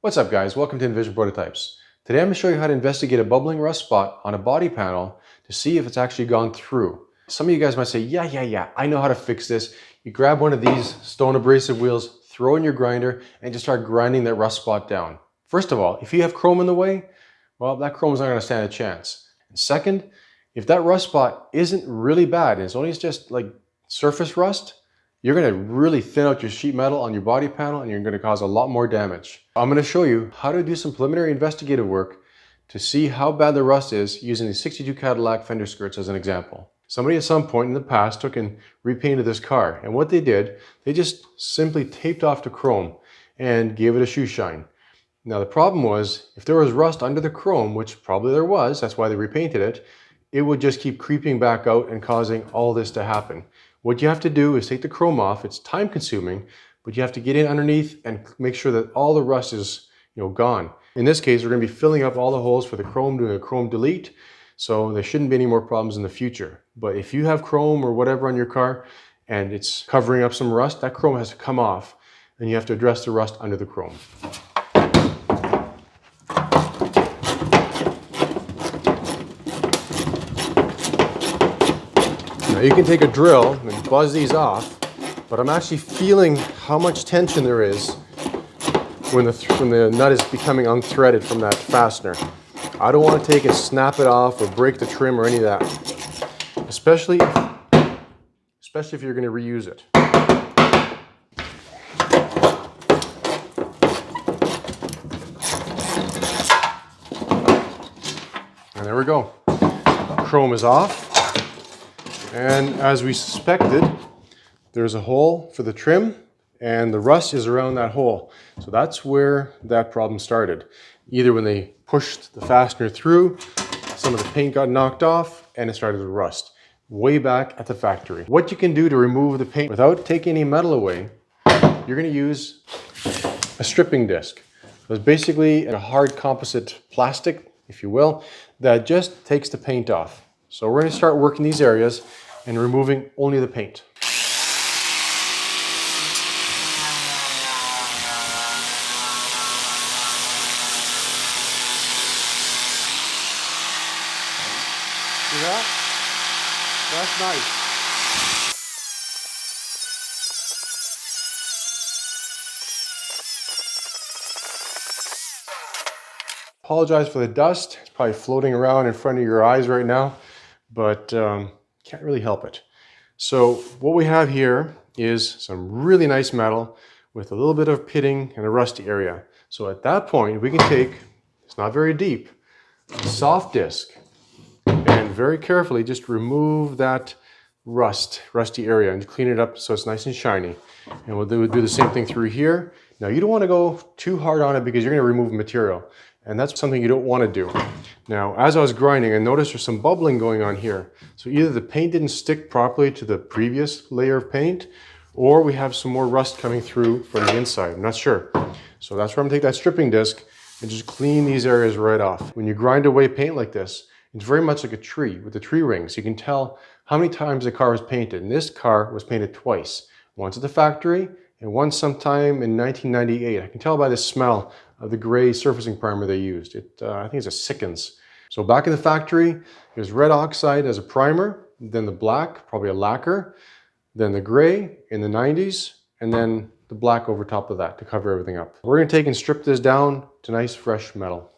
What's up guys, welcome to Envision Prototypes. Today I'm going to show you how to investigate a bubbling rust spot on a body panel to see if it's actually gone through. Some of you guys might say, yeah, I know how to fix this. You grab one of these stone abrasive wheels, throw in your grinder, and just start grinding that rust spot down. First of all, if you have chrome in the way, well, that chrome is not going to stand a chance. And second, if that rust spot isn't really bad, and it's only just like surface rust, you're going to really thin out your sheet metal on your body panel and you're going to cause a lot more damage. I'm going to show you how to do some preliminary investigative work to see how bad the rust is using the 62 Cadillac fender skirts as an example. Somebody at some point in the past took and repainted this car, and what they did, they just simply taped off the chrome and gave it a shoe shine. Now the problem was, if there was rust under the chrome, which probably there was, that's why they repainted it, it would just keep creeping back out and causing all this to happen. What you have to do is take the chrome off. It's time consuming, but you have to get in underneath and make sure that all the rust is gone. In this case, we're going to be filling up all the holes for the chrome, doing a chrome delete, so there shouldn't be any more problems in the future. But if you have chrome or whatever on your car and it's covering up some rust, that chrome has to come off and you have to address the rust under the chrome. Now you can take a drill and buzz these off, but I'm actually feeling how much tension there is when the nut is becoming unthreaded from that fastener. I don't want to take and snap it off or break the trim or any of that, especially if you're going to reuse it. And there we go. Chrome is off. And as we suspected, there's a hole for the trim and the rust is around that hole. So that's where that problem started. Either when they pushed the fastener through, some of the paint got knocked off and it started to rust way back at the factory. What you can do to remove the paint without taking any metal away, you're going to use a stripping disc. It's basically a hard composite plastic, if you will, that just takes the paint off. So we're going to start working these areas and removing only the paint. See that? That's nice. Apologize for the dust. It's probably floating around in front of your eyes right now, but can't really help it. So what we have here is some really nice metal with a little bit of pitting and a rusty area. So at that point, we can take, it's not very deep, a soft disc, and very carefully just remove that rusty area and clean it up so it's nice and shiny. And we'll do the same thing through here. Now you don't want to go too hard on it because you're going to remove material. And that's something you don't want to do. Now, as I was grinding, I noticed there's some bubbling going on here. So either the paint didn't stick properly to the previous layer of paint, or we have some more rust coming through from the inside. I'm not sure. So that's where I'm going to take that stripping disc and just clean these areas right off. When you grind away paint like this, it's very much like a tree with the tree rings. You can tell how many times the car was painted. And this car was painted twice. Once at the factory and once sometime in 1998. I can tell by the smell of the gray surfacing primer they used. I think it's a Sickens. So back in the factory, there's red oxide as a primer, then the black, probably a lacquer, then the gray in the 90s, and then the black over top of that to cover everything up. We're going to take and strip this down to nice fresh metal.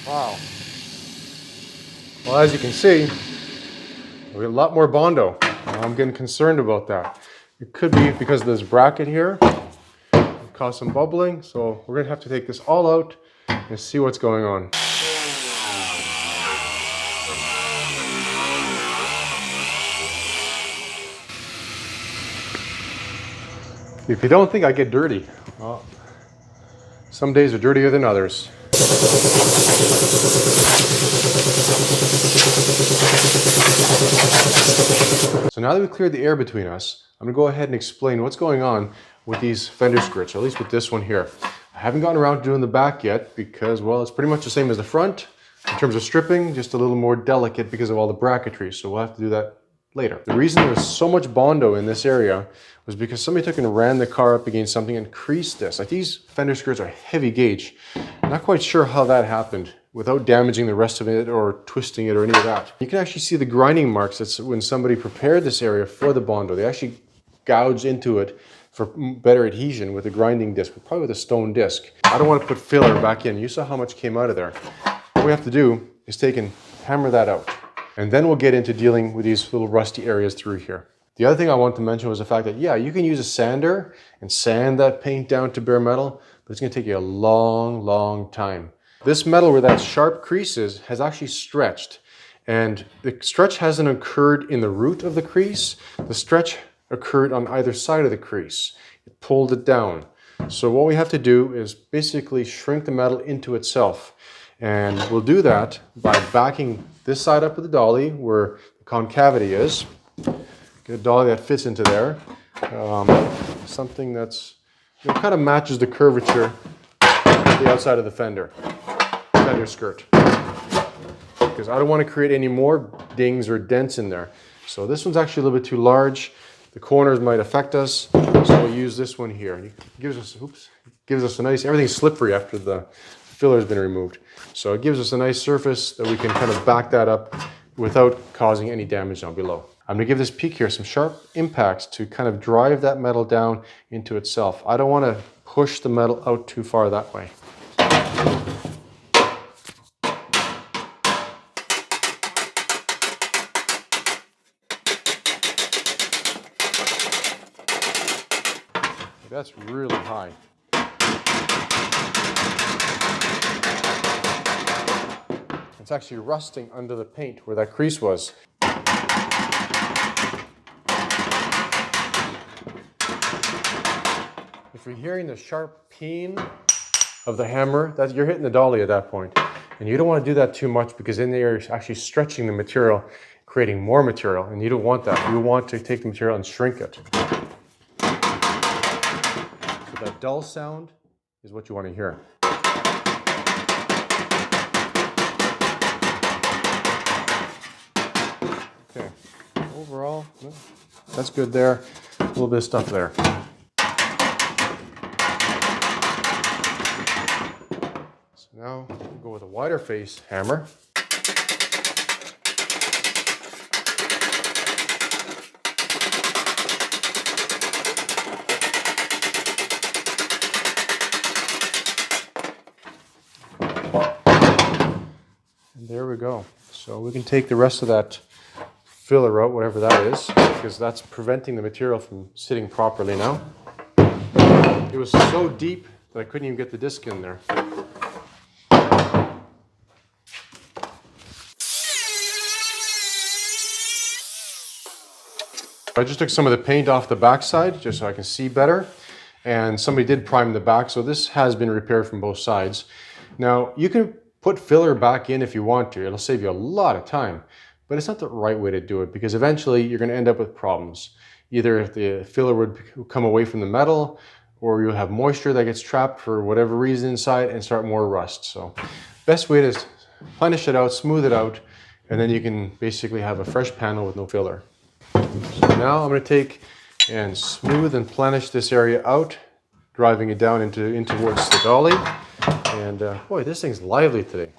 Wow. Well, as you can see, we have a lot more Bondo. I'm getting concerned about that. It could be because of this bracket here. It caused some bubbling, so we're going to have to take this all out and see what's going on. If you don't think I get dirty, well, some days are dirtier than others. So now that we've cleared the air between us, I'm going to go ahead and explain what's going on with these fender skirts, or at least with this one here. I haven't gotten around to doing the back yet because, well, it's pretty much the same as the front in terms of stripping, just a little more delicate because of all the bracketry. So we'll have to do that later. The reason there was so much Bondo in this area was because somebody took and ran the car up against something and creased this. Like, these fender skirts are heavy gauge. I'm not quite sure how that happened without damaging the rest of it or twisting it or any of that. You can actually see the grinding marks. That's when somebody prepared this area for the Bondo. They actually gouged into it for better adhesion with a grinding disc, probably with a stone disc. I don't want to put filler back in. You saw how much came out of there. What we have to do is take and hammer that out. And then we'll get into dealing with these little rusty areas through here. The other thing I want to mention was the fact that, yeah, you can use a sander and sand that paint down to bare metal, but it's going to take you a long, long time. This metal where that sharp crease is has actually stretched. And the stretch hasn't occurred in the root of the crease. The stretch occurred on either side of the crease. It pulled it down. So what we have to do is basically shrink the metal into itself. And we'll do that by backing this side up with the dolly where the concavity is. Get a dolly that fits into there. Something that's, you know, kind of matches the curvature of the outside of the fender skirt. Because I don't want to create any more dings or dents in there. So this one's actually a little bit too large. The corners might affect us, so we'll use this one here. It gives us a nice, everything's slippery after the filler has been removed. So it gives us a nice surface that we can kind of back that up without causing any damage down below. I'm gonna give this peak here some sharp impacts to kind of drive that metal down into itself. I don't wanna push the metal out too far that way. That's really high. It's actually rusting under the paint where that crease was. If you're hearing the sharp peen of the hammer, you're hitting the dolly at that point. And you don't want to do that too much because then you're actually stretching the material, creating more material, and you don't want that. You want to take the material and shrink it. That dull sound is what you want to hear. Okay, overall, that's good there. A little bit of stuff there. So now we'll go with a wider face hammer. There we go. So we can take the rest of that filler out, whatever that is, because that's preventing the material from sitting properly now. It was so deep that I couldn't even get the disc in there. I just took some of the paint off the backside just so I can see better. And somebody did prime the back, so this has been repaired from both sides. Now, you can put filler back in if you want to. It'll save you a lot of time, but it's not the right way to do it because eventually you're going to end up with problems. Either the filler would come away from the metal, or you'll have moisture that gets trapped for whatever reason inside and start more rust. So best way to plenish it out, smooth it out, and then you can basically have a fresh panel with no filler. So now I'm going to take and smooth and plenish this area out, driving it down in towards the dolly. And boy, this thing's lively today.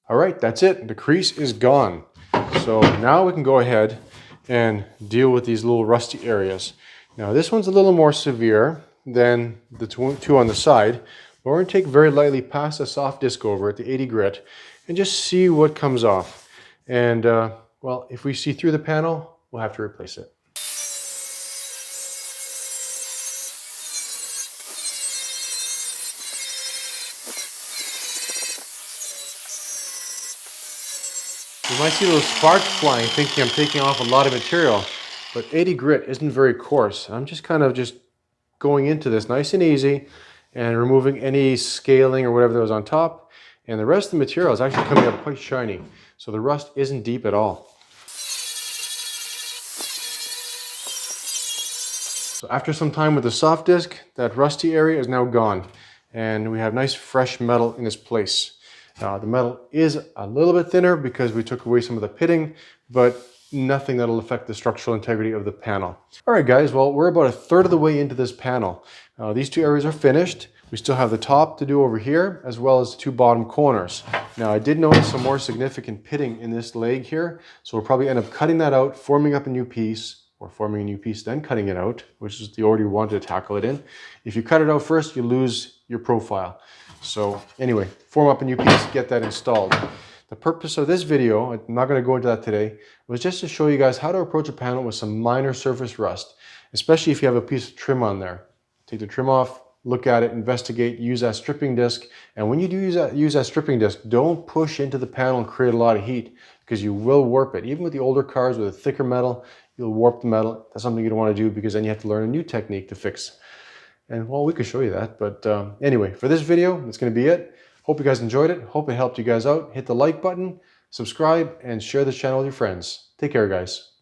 All right, that's it. The crease is gone. So now we can go ahead and deal with these little rusty areas. Now this one's a little more severe than the two on the side. But we're going to take very lightly past a soft disc over it, the 80 grit, and just see what comes off. And well, if we see through the panel, we'll have to replace it. You might see those sparks flying, thinking I'm taking off a lot of material, but 80 grit isn't very coarse. I'm just kind of going into this nice and easy and removing any scaling or whatever that was on top. And the rest of the material is actually coming up quite shiny. So the rust isn't deep at all. So after some time with the soft disc, that rusty area is now gone. And we have nice fresh metal in its place. The metal is a little bit thinner because we took away some of the pitting, but nothing that'll affect the structural integrity of the panel. All right, guys, well, we're about a third of the way into this panel. These two areas are finished. We still have the top to do over here, as well as the two bottom corners. Now, I did notice some more significant pitting in this leg here, so we'll probably end up cutting that out, forming up a new piece, or forming a new piece, then cutting it out, which is the order you want to tackle it in. If you cut it out first, you lose your profile. So anyway, form up a new piece, get that installed. The purpose of this video, I'm not going to go into that today, was just to show you guys how to approach a panel with some minor surface rust, especially if you have a piece of trim on there. Take the trim off, look at it, investigate, use that stripping disc. And when you do use that stripping disc, don't push into the panel and create a lot of heat because you will warp it. Even with the older cars with a thicker metal, you'll warp the metal. That's something you don't want to do because then you have to learn a new technique to fix. And well, we could show you that. But anyway, for this video, that's going to be it. Hope you guys enjoyed it. Hope it helped you guys out. Hit the like button, subscribe, and share this channel with your friends. Take care, guys.